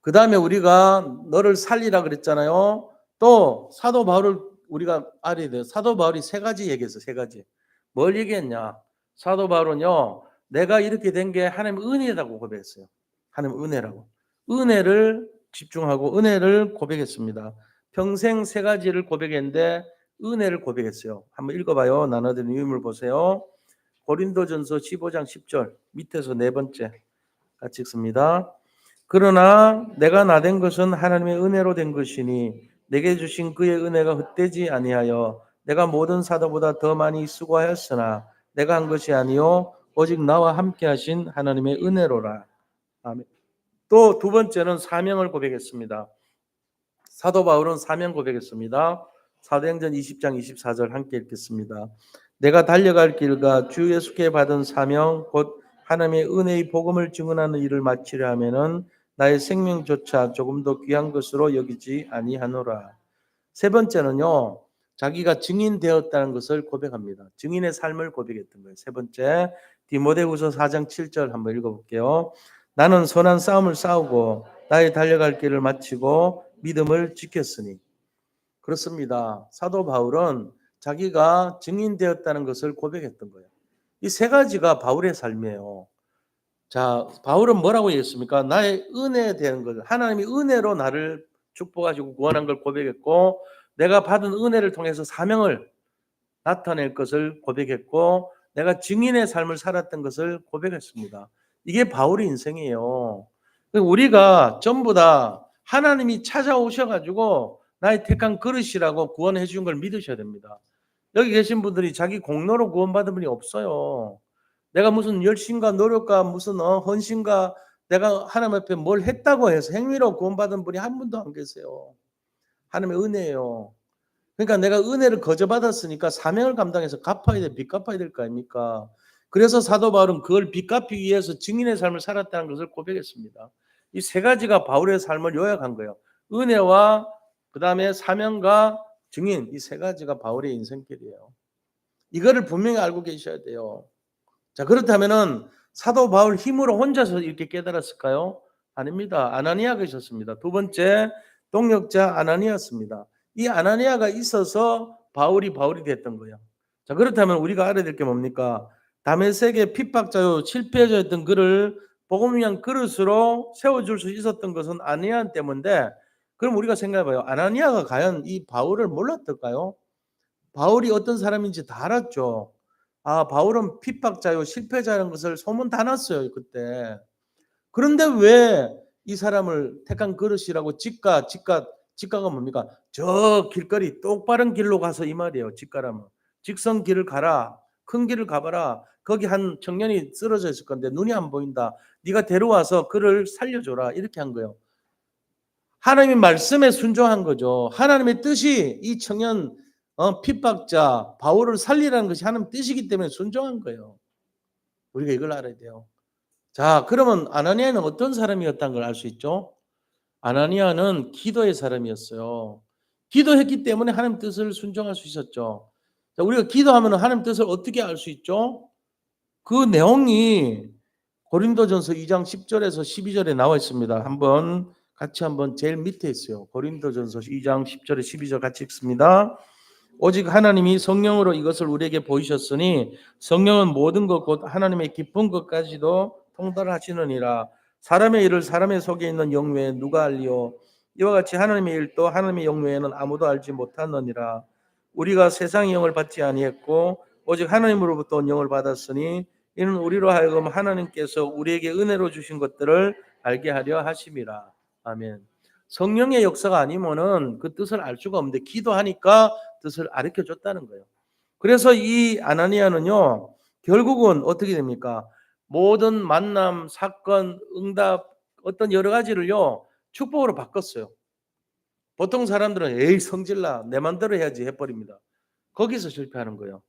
그 다음에 우리가 너를 살리라 그랬잖아요. 또 사도 바울을 우리가 알아야 돼요. 사도 바울이 세 가지 얘기했어요. 세 가지. 뭘 얘기했냐? 사도 바울은요. 내가 이렇게 된 게 하나님의 은혜라고 고백했어요. 하나님의 은혜라고. 은혜를 집중하고 은혜를 고백했습니다. 평생 세 가지를 고백했는데 은혜를 고백했어요. 한번 읽어봐요. 나눠드린 유물 보세요. 고린도전서 15장 10절 밑에서 네 번째 같이 읽습니다. 그러나 내가 나된 것은 하나님의 은혜로 된 것이니 내게 주신 그의 은혜가 헛되지 아니하여 내가 모든 사도보다 더 많이 수고하였으나 내가 한 것이 아니요 오직 나와 함께 하신 하나님의 은혜로라. 아멘. 또 두 번째는 사명을 고백했습니다. 사도 바울은 사명 고백했습니다. 사도행전 20장 24절 함께 읽겠습니다. 내가 달려갈 길과 주 예수께 받은 사명 곧 하나님의 은혜의 복음을 증언하는 일을 마치려 하면은 나의 생명조차 조금도 귀한 것으로 여기지 아니하노라. 세 번째는요. 자기가 증인되었다는 것을 고백합니다. 증인의 삶을 고백했던 거예요. 세 번째 디모데후서 4장 7절 한번 읽어볼게요. 나는 선한 싸움을 싸우고 나의 달려갈 길을 마치고 믿음을 지켰으니. 그렇습니다. 사도 바울은 자기가 증인되었다는 것을 고백했던 거예요. 이 세 가지가 바울의 삶이에요. 자, 바울은 뭐라고 얘기했습니까? 나의 은혜에 대한 것, 하나님이 은혜로 나를 축복하시고 구원한 걸 고백했고 내가 받은 은혜를 통해서 사명을 나타낼 것을 고백했고 내가 증인의 삶을 살았던 것을 고백했습니다. 이게 바울의 인생이에요. 우리가 전부 다 하나님이 찾아오셔가지고 나의 택한 그릇이라고 구원해 준 걸 믿으셔야 됩니다. 여기 계신 분들이 자기 공로로 구원받은 분이 없어요. 내가 무슨 열심과 노력과 무슨 헌신과 내가 하나님 앞에 뭘 했다고 해서 행위로 구원받은 분이 한 분도 안 계세요. 하나님의 은혜예요. 그러니까 내가 은혜를 거저받았으니까 사명을 감당해서 갚아야 돼, 빚 갚아야 될 거 아닙니까? 그래서 사도 바울은 그걸 빚 갚기 위해서 증인의 삶을 살았다는 것을 고백했습니다. 이 세 가지가 바울의 삶을 요약한 거예요. 은혜와 그 다음에 사명과 증인, 이 세 가지가 바울의 인생길이에요. 이거를 분명히 알고 계셔야 돼요. 자, 그렇다면은 사도 바울 힘으로 혼자서 이렇게 깨달았을까요? 아닙니다. 아나니아가 있었습니다. 두 번째 동역자 아나니아였습니다. 이 아나니아가 있어서 바울이 됐던 거예요. 자, 그렇다면 우리가 알아야 될 게 뭡니까? 다메섹의 핍박자요 실패자였던 그를 복음을 위한 그릇으로 세워줄 수 있었던 것은 아나니아 때문인데, 그럼 우리가 생각해봐요. 아나니아가 과연 이 바울을 몰랐을까요? 바울이 어떤 사람인지 다 알았죠. 아, 바울은 핍박자요 실패자라는 것을 소문 다 났어요 그때. 그런데 왜 이 사람을 택한 그릇이라고 직가가 뭡니까? 저 길거리 똑바른 길로 가서 이 말이에요. 직가라면 직선 길을 가라, 큰 길을 가봐라. 거기 한 청년이 쓰러져 있을 건데 눈이 안 보인다. 네가 데려와서 그를 살려줘라. 이렇게 한 거예요. 하나님의 말씀에 순종한 거죠. 하나님의 뜻이 이 청년 핍박자 바울을 살리라는 것이 하나님의 뜻이기 때문에 순종한 거예요. 우리가 이걸 알아야 돼요. 자, 그러면 아나니아는 어떤 사람이었다는 걸 알 수 있죠? 아나니아는 기도의 사람이었어요. 기도했기 때문에 하나님 뜻을 순종할 수 있었죠. 자, 우리가 기도하면 하나님 뜻을 어떻게 알 수 있죠? 그 내용이 고린도전서 2장 10절에서 12절에 나와 있습니다. 한번 제일 밑에 있어요. 고린도전서 2장 10절에 12절 같이 읽습니다. 오직 하나님이 성령으로 이것을 우리에게 보이셨으니 성령은 모든 것 곧 하나님의 깊은 것까지도 통달하시느니라. 사람의 일을 사람의 속에 있는 영 외에 누가 알리요? 이와 같이 하나님의 일도 하나님의 영 외에는 아무도 알지 못하느니라. 우리가 세상의 영을 받지 아니했고 오직 하나님으로부터 온 영을 받았으니 이는 우리로 하여금 하나님께서 우리에게 은혜로 주신 것들을 알게 하려 하심이라. 아멘. 성령의 역사가 아니면은 그 뜻을 알 수가 없는데 기도하니까 뜻을 가르쳐 줬다는 거예요. 그래서 이 아나니아는요, 결국은 어떻게 됩니까? 모든 만남, 사건, 응답, 어떤 여러 가지를요, 축복으로 바꿨어요. 보통 사람들은 에이 성질나 내 맘대로 해야지 해버립니다. 거기서 실패하는 거예요.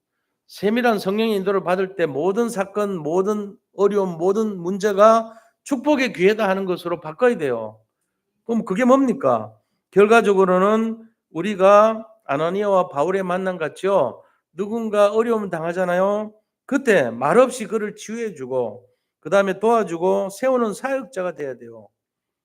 세밀한 성령의 인도를 받을 때 모든 사건, 모든 어려움, 모든 문제가 축복의 기회다 하는 것으로 바꿔야 돼요. 그럼 그게 뭡니까? 결과적으로는 우리가 아나니아와 바울의 만남 같죠. 누군가 어려움을 당하잖아요. 그때 말없이 그를 치유해주고 그 다음에 도와주고 세우는 사역자가 돼야 돼요.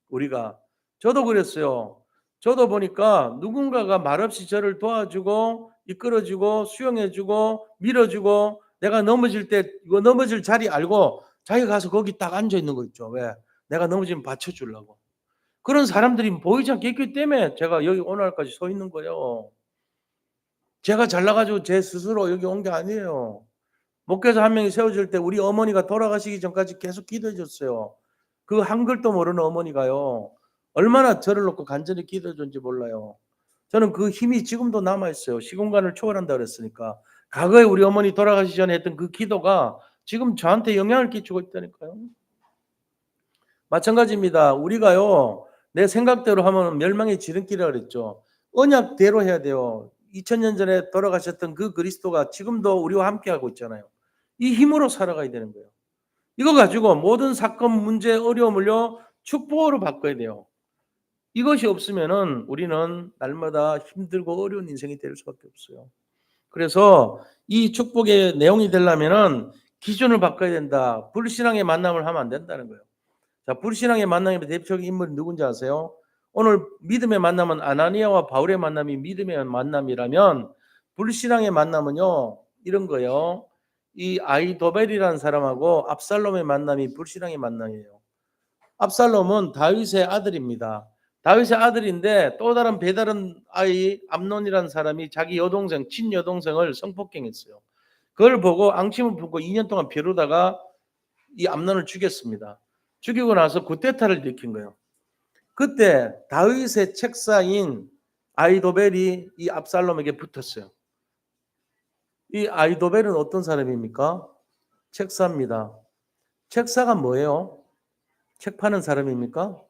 우리가. 저도 그랬어요. 저도 보니까 누군가가 말없이 저를 도와주고 이끌어주고 수용해주고 밀어주고 내가 넘어질 때 이거 넘어질 자리 알고 자기가 가서 거기 딱 앉아 있는 거 있죠. 왜? 내가 넘어지면 받쳐주려고. 그런 사람들이 보이지 않게 있기 때문에 제가 여기 오늘까지 서 있는 거예요. 제가 잘나가지고 제 스스로 여기 온 게 아니에요. 목회자 한 명이 세워질 때 우리 어머니가 돌아가시기 전까지 계속 기도해 줬어요. 그 한글도 모르는 어머니가요. 얼마나 저를 놓고 간절히 기도해 줬는지 몰라요. 저는 그 힘이 지금도 남아있어요. 시공간을 초월한다 그랬으니까. 과거에 우리 어머니 돌아가시기 전에 했던 그 기도가 지금 저한테 영향을 끼치고 있다니까요. 마찬가지입니다. 우리가요, 내 생각대로 하면 멸망의 지름길이라고 그랬죠. 언약대로 해야 돼요. 2000년 전에 돌아가셨던 그 그리스도가 지금도 우리와 함께하고 있잖아요. 이 힘으로 살아가야 되는 거예요. 이거 가지고 모든 사건, 문제, 어려움을요, 축복으로 바꿔야 돼요. 이것이 없으면은 우리는 날마다 힘들고 어려운 인생이 될 수밖에 없어요. 그래서 이 축복의 내용이 되려면은 기준을 바꿔야 된다. 불신앙의 만남을 하면 안 된다는 거예요. 자, 불신앙의 만남의 대표적인 인물이 누군지 아세요? 오늘 믿음의 만남은 아나니아와 바울의 만남이 믿음의 만남이라면 불신앙의 만남은요, 이런 거예요. 이 아이도벨이라는 사람하고 압살롬의 만남이 불신앙의 만남이에요. 압살롬은 다윗의 아들입니다. 다윗의 아들인데 또 다른 배다른 아이 암논이라는 사람이 자기 여동생, 친여동생을 성폭행했어요. 그걸 보고 앙심을 품고 2년 동안 벼르다가 이 암논을 죽였습니다. 죽이고 나서 구테타를 일으킨 거예요. 그때 다윗의 책사인 아이도벨이 이 압살롬에게 붙었어요. 이 아이도벨은 어떤 사람입니까? 책사입니다. 책사가 뭐예요? 책 파는 사람입니까?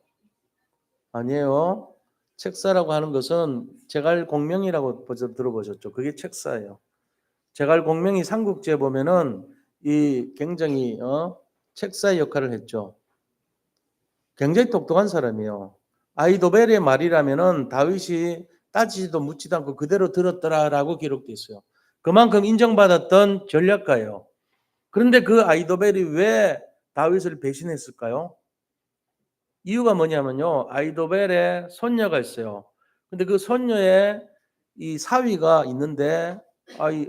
아니에요. 책사라고 하는 것은 제갈공명이라고 들어보셨죠? 그게 책사예요. 제갈공명이 삼국지에 보면은 이 굉장히 책사의 역할을 했죠. 굉장히 똑똑한 사람이에요. 아이도벨의 말이라면은 다윗이 따지지도 묻지도 않고 그대로 들었더라라고 기록돼 있어요. 그만큼 인정받았던 전략가예요. 그런데 그 아이도벨이 왜 다윗을 배신했을까요? 이유가 뭐냐면요. 아이도벨의 손녀가 있어요. 근데 그 손녀의 이 사위가 있는데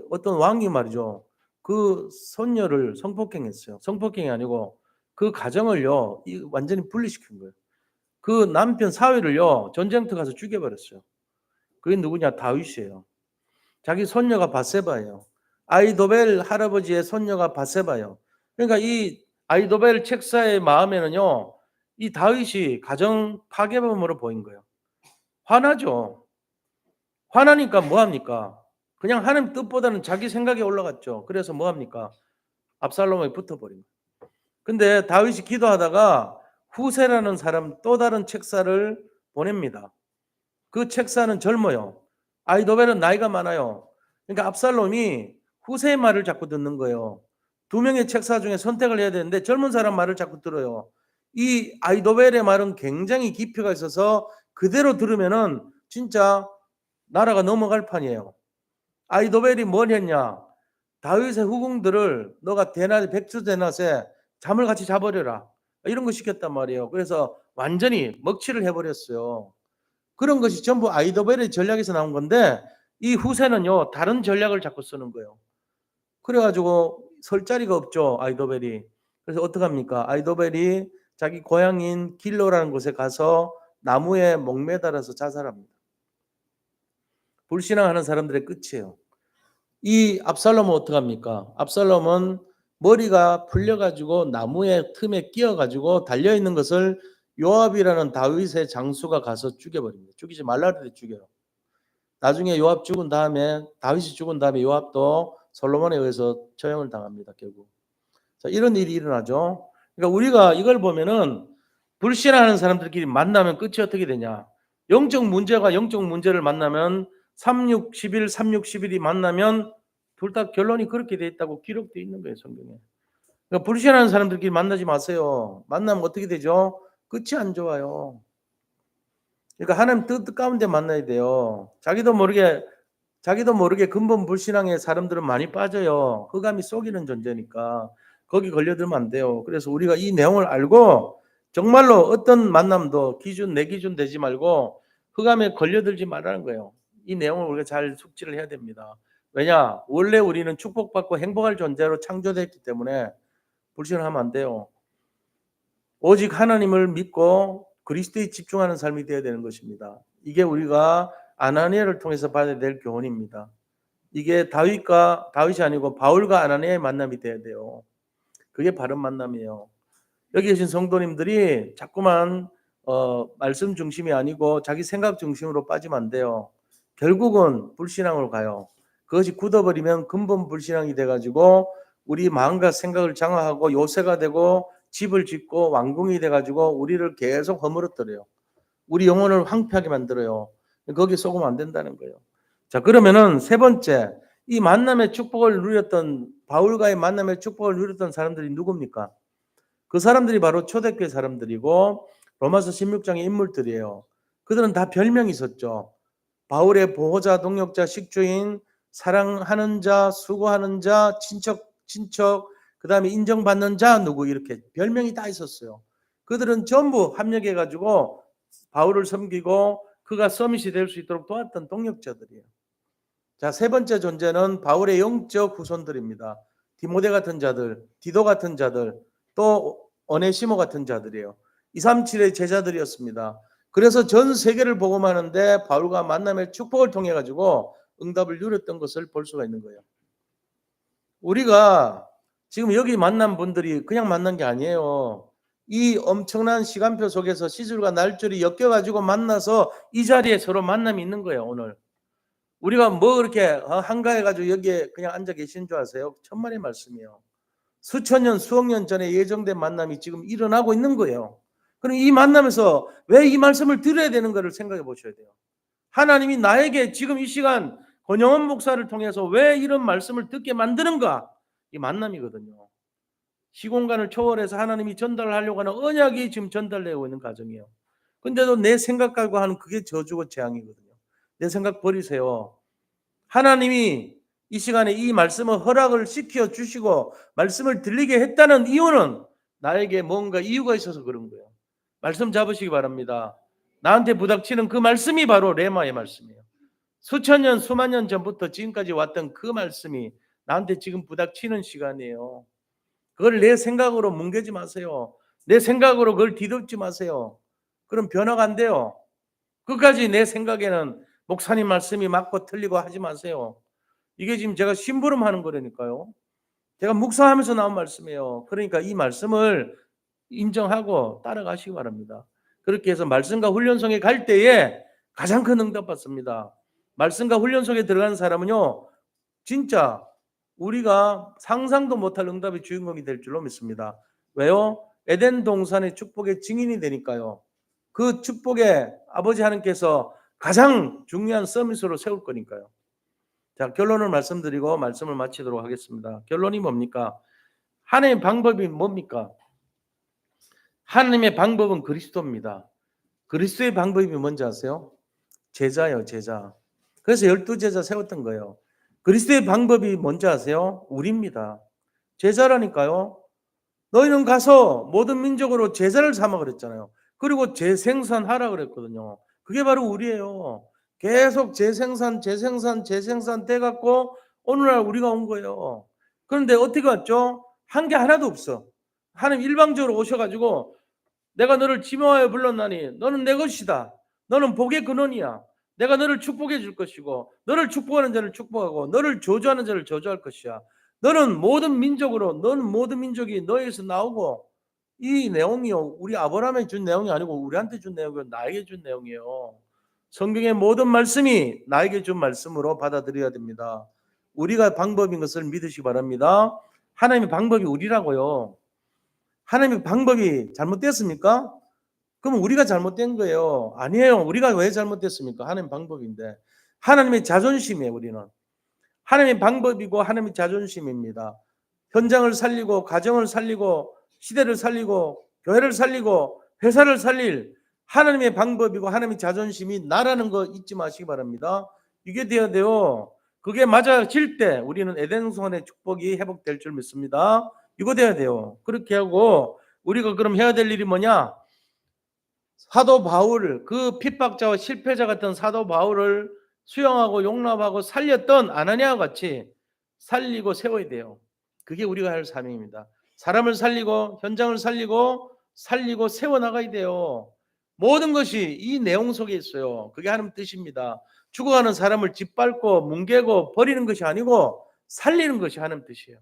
어떤 왕이 말이죠. 그 손녀를 성폭행했어요. 성폭행이 아니고 그 가정을요 완전히 분리시킨 거예요. 그 남편 사위를요 전쟁터 가서 죽여버렸어요. 그게 누구냐? 다윗이에요. 자기 손녀가 바세바예요. 아이도벨 할아버지의 손녀가 바세바예요. 그러니까 이 아이도벨 책사의 마음에는요 이 다윗이 가정 파괴범으로 보인 거예요. 화나죠. 화나니까 뭐 합니까? 그냥 하나님 뜻보다는 자기 생각에 올라갔죠. 그래서 뭐 합니까? 압살롬에 붙어버린 거예요. 근데 다윗이 기도하다가 후세라는 사람 또 다른 책사를 보냅니다. 그 책사는 젊어요. 아이도벨은 나이가 많아요. 그러니까 압살롬이 후세의 말을 자꾸 듣는 거예요. 두 명의 책사 중에 선택을 해야 되는데 젊은 사람 말을 자꾸 들어요. 이 아이도벨의 말은 굉장히 깊이가 있어서 그대로 들으면은 진짜 나라가 넘어갈 판이에요. 아이도벨이 뭘 했냐? 다윗의 후궁들을 너가 대낮에 백수대낮에 잠을 같이 자버려라. 이런 거 시켰단 말이에요. 그래서 완전히 먹칠을 해버렸어요. 그런 것이 전부 아이도벨의 전략에서 나온 건데 이 후세는요 다른 전략을 자꾸 쓰는 거예요. 그래가지고 설 자리가 없죠 아이도벨이. 그래서 어떡합니까? 아이도벨이 자기 고향인 길로라는 곳에 가서 나무에 목매달아서 자살합니다. 불신앙하는 사람들의 끝이에요. 이 압살롬은 어떡합니까? 압살롬은 머리가 풀려가지고 나무의 틈에 끼어가지고 달려있는 것을 요압이라는 다윗의 장수가 가서 죽여버립니다. 죽이지 말라 그랬는데 죽여요. 나중에 요압 죽은 다음에 다윗이 죽은 다음에 요압도 솔로몬에 의해서 처형을 당합니다. 결국. 자, 이런 일이 일어나죠. 그러니까 우리가 이걸 보면은 불신하는 사람들끼리 만나면 끝이 어떻게 되냐? 영적 문제가 영적 문제를 만나면 3611, 3611이 만나면 둘 다 결론이 그렇게 돼 있다고 기록되어 있는 거예요, 성경에. 그러니까 불신하는 사람들끼리 만나지 마세요. 만나면 어떻게 되죠? 끝이 안 좋아요. 그러니까 하나님 뜻 가운데 만나야 돼요. 자기도 모르게 근본 불신앙에 사람들은 많이 빠져요. 흑암이 속이는 존재니까 거기 걸려들면 안 돼요. 그래서 우리가 이 내용을 알고 정말로 어떤 만남도 내 기준 되지 말고 흑암에 걸려들지 말라는 거예요. 이 내용을 우리가 잘 숙지를 해야 됩니다. 왜냐? 원래 우리는 축복받고 행복할 존재로 창조됐기 때문에 불신을 하면 안 돼요. 오직 하나님을 믿고 그리스도에 집중하는 삶이 되어야 되는 것입니다. 이게 우리가 아나니아를 통해서 받아야 될 교훈입니다. 이게 다윗이 아니고 바울과 아나니아의 만남이 돼야 돼요. 그게 바른 만남이에요. 여기 계신 성도님들이 자꾸만 말씀 중심이 아니고 자기 생각 중심으로 빠지면 안 돼요. 결국은 불신앙으로 가요. 그것이 굳어버리면 근본 불신앙이 돼가지고 우리 마음과 생각을 장악하고 요새가 되고 집을 짓고 왕궁이 돼가지고 우리를 계속 허물어뜨려요. 우리 영혼을 황폐하게 만들어요. 거기에 속으면 안 된다는 거예요. 자, 그러면은 세 번째, 이 만남의 축복을 누렸던 바울과의 만남의 축복을 누렸던 사람들이 누굽니까? 그 사람들이 바로 초대교회 사람들이고 로마서 16장의 인물들이에요. 그들은 다 별명이 있었죠. 바울의 보호자, 동역자, 식주인, 사랑하는 자, 수고하는 자, 친척, 그 다음에 인정받는 자 누구 이렇게 별명이 다 있었어요. 그들은 전부 합력해가지고 바울을 섬기고 그가 서밋이 될 수 있도록 도왔던 동역자들이에요. 자, 세 번째 존재는 바울의 영적 후손들입니다. 디모데 같은 자들, 디도 같은 자들, 또 오네시모 같은 자들이에요. 237의 제자들이었습니다. 그래서 전 세계를 복음하는데 바울과 만남의 축복을 통해 가지고 응답을 누렸던 것을 볼 수가 있는 거예요. 우리가 지금 여기 만난 분들이 그냥 만난 게 아니에요. 이 엄청난 시간표 속에서 시줄과 날줄이 엮여가지고 만나서 이 자리에 서로 만남이 있는 거예요. 오늘 우리가 뭐 그렇게 한가해가지고 여기에 그냥 앉아 계신 줄 아세요? 천만의 말씀이에요. 수천 년, 수억 년 전에 예정된 만남이 지금 일어나고 있는 거예요. 그럼 이 만남에서 왜 이 말씀을 들어야 되는가를 생각해 보셔야 돼요. 하나님이 나에게 지금 이 시간 권영원 목사를 통해서 왜 이런 말씀을 듣게 만드는가? 이 만남이거든요. 시공간을 초월해서 하나님이 전달하려고 하는 언약이 지금 전달되고 있는 과정이에요. 근데도 내 생각하고 하는 그게 저주고 재앙이거든요. 내 생각 버리세요. 하나님이 이 시간에 이 말씀을 허락을 시켜 주시고 말씀을 들리게 했다는 이유는 나에게 뭔가 이유가 있어서 그런 거예요. 말씀 잡으시기 바랍니다. 나한테 부닥치는 그 말씀이 바로 레마의 말씀이에요. 수천 년, 수만 년 전부터 지금까지 왔던 그 말씀이 나한테 지금 부닥치는 시간이에요. 그걸 내 생각으로 뭉개지 마세요. 내 생각으로 그걸 뒤덮지 마세요. 그럼 변화가 안 돼요. 끝까지 내 생각에는 목사님 말씀이 맞고 틀리고 하지 마세요. 이게 지금 제가 심부름하는 거라니까요. 제가 묵상하면서 나온 말씀이에요. 그러니까 이 말씀을 인정하고 따라가시기 바랍니다. 그렇게 해서 말씀과 훈련성에 갈 때에 가장 큰 응답 받습니다. 말씀과 훈련성에 들어가는 사람은요, 진짜 우리가 상상도 못할 응답의 주인공이 될 줄로 믿습니다. 왜요? 에덴 동산의 축복의 증인이 되니까요. 그 축복에 아버지 하나님께서 가장 중요한 서밋으로 세울 거니까요. 자, 결론을 말씀드리고 말씀을 마치도록 하겠습니다. 결론이 뭡니까? 하나님의 방법이 뭡니까? 하나님의 방법은 그리스도입니다. 그리스도의 방법이 뭔지 아세요? 제자요, 제자. 그래서 12제자 세웠던 거예요. 그리스도의 방법이 뭔지 아세요? 우리입니다. 제자라니까요. 너희는 가서 모든 민족으로 제자를 삼아 그랬잖아요. 그리고 재생산하라 그랬거든요. 그게 바로 우리예요. 계속 재생산 돼갖고 오늘날 우리가 온 거예요. 그런데 어떻게 왔죠? 한 게 하나도 없어. 하나님 일방적으로 오셔가지고 내가 너를 지명하여 불렀나니 너는 내 것이다. 너는 복의 근원이야. 내가 너를 축복해 줄 것이고 너를 축복하는 자를 축복하고 너를 저주하는 자를 저주할 것이야. 너는 모든 민족이 너에게서 나오고, 이 내용이요, 우리 아브라함에 준 내용이 아니고 우리한테 준 내용이고 나에게 준 내용이에요. 성경의 모든 말씀이 나에게 준 말씀으로 받아들여야 됩니다. 우리가 방법인 것을 믿으시기 바랍니다. 하나님의 방법이 우리라고요. 하나님의 방법이 잘못됐습니까? 그럼 우리가 잘못된 거예요. 아니에요. 우리가 왜 잘못됐습니까? 하나님 방법인데. 하나님의 자존심이에요, 우리는. 하나님의 방법이고 하나님의 자존심입니다. 현장을 살리고 가정을 살리고 시대를 살리고 교회를 살리고 회사를 살릴 하나님의 방법이고 하나님의 자존심이 나라는 거 잊지 마시기 바랍니다. 이게 돼야 돼요. 그게 맞아질 때 우리는 에덴 동산의 축복이 회복될 줄 믿습니다. 이거 돼야 돼요. 그렇게 하고 우리가 그럼 해야 될 일이 뭐냐? 사도 바울, 그 핍박자와 실패자 같은 사도 바울을 수용하고 용납하고 살렸던 아나니아와 같이 살리고 세워야 돼요. 그게 우리가 할 사명입니다. 사람을 살리고 현장을 살리고 세워나가야 돼요. 모든 것이 이 내용 속에 있어요. 그게 하나님 뜻입니다. 죽어가는 사람을 짓밟고 뭉개고 버리는 것이 아니고 살리는 것이 하나님 뜻이에요.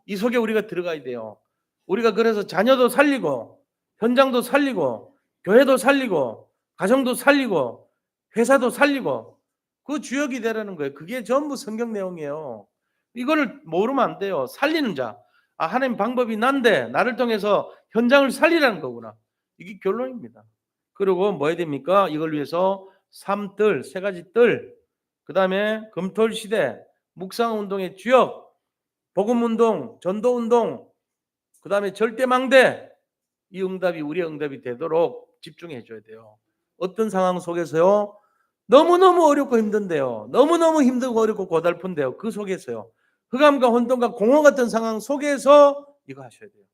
이 속에 우리가 들어가야 돼요. 우리가 그래서 자녀도 살리고 현장도 살리고 교회도 살리고 가정도 살리고 회사도 살리고 그 주역이 되라는 거예요. 그게 전부 성경 내용이에요. 이거를 모르면 안 돼요. 살리는 자. 아, 하나님 방법이 난데 나를 통해서 현장을 살리라는 거구나. 이게 결론입니다. 그리고 뭐 해야 됩니까? 이걸 위해서 삶뜰, 세 가지 뜰, 그 다음에 금토일 시대, 묵상운동의 주역, 복음운동, 전도운동, 그 다음에 절대망대, 이 응답이 우리의 응답이 되도록 집중해 줘야 돼요. 어떤 상황 속에서요? 너무너무 어렵고 힘든데요. 너무너무 힘들고 어렵고 고달픈데요. 그 속에서요. 흑암과 혼돈과 공허 같은 상황 속에서 이거 하셔야 돼요.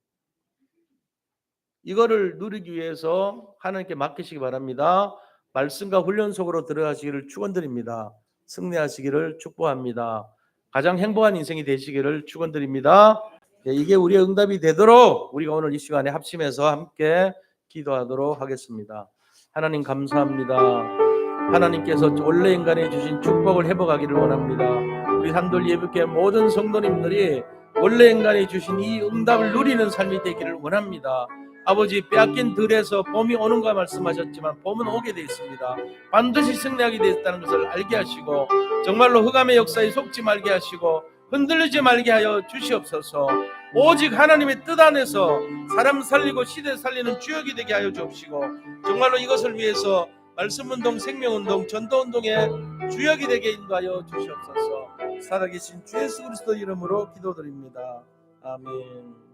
이거를 누리기 위해서 하나님께 맡기시기 바랍니다. 말씀과 훈련 속으로 들어가시기를 축원드립니다. 승리하시기를 축복합니다. 가장 행복한 인생이 되시기를 축원드립니다. 이게 우리의 응답이 되도록 우리가 오늘 이 시간에 합심해서 함께 기도하도록 하겠습니다. 하나님 감사합니다. 하나님께서 원래 인간에 주신 축복을 회복하기를 원합니다. 우리 산돌 예배교회 모든 성도님들이 원래 인간에 주신 이 응답을 누리는 삶이 되기를 원합니다. 아버지, 빼앗긴 들에서 봄이 오는가 말씀하셨지만 봄은 오게 되어 있습니다. 반드시 승리하게 되어 있다는 것을 알게 하시고 정말로 흑암의 역사에 속지 말게 하시고 흔들리지 말게 하여 주시옵소서. 오직 하나님의 뜻 안에서 사람 살리고 시대 살리는 주역이 되게 하여 주옵시고 정말로 이것을 위해서 말씀운동, 생명운동, 전도운동의 주역이 되게 인도하여 주시옵소서. 살아계신 주 예수 그리스도 이름으로 기도드립니다. 아멘.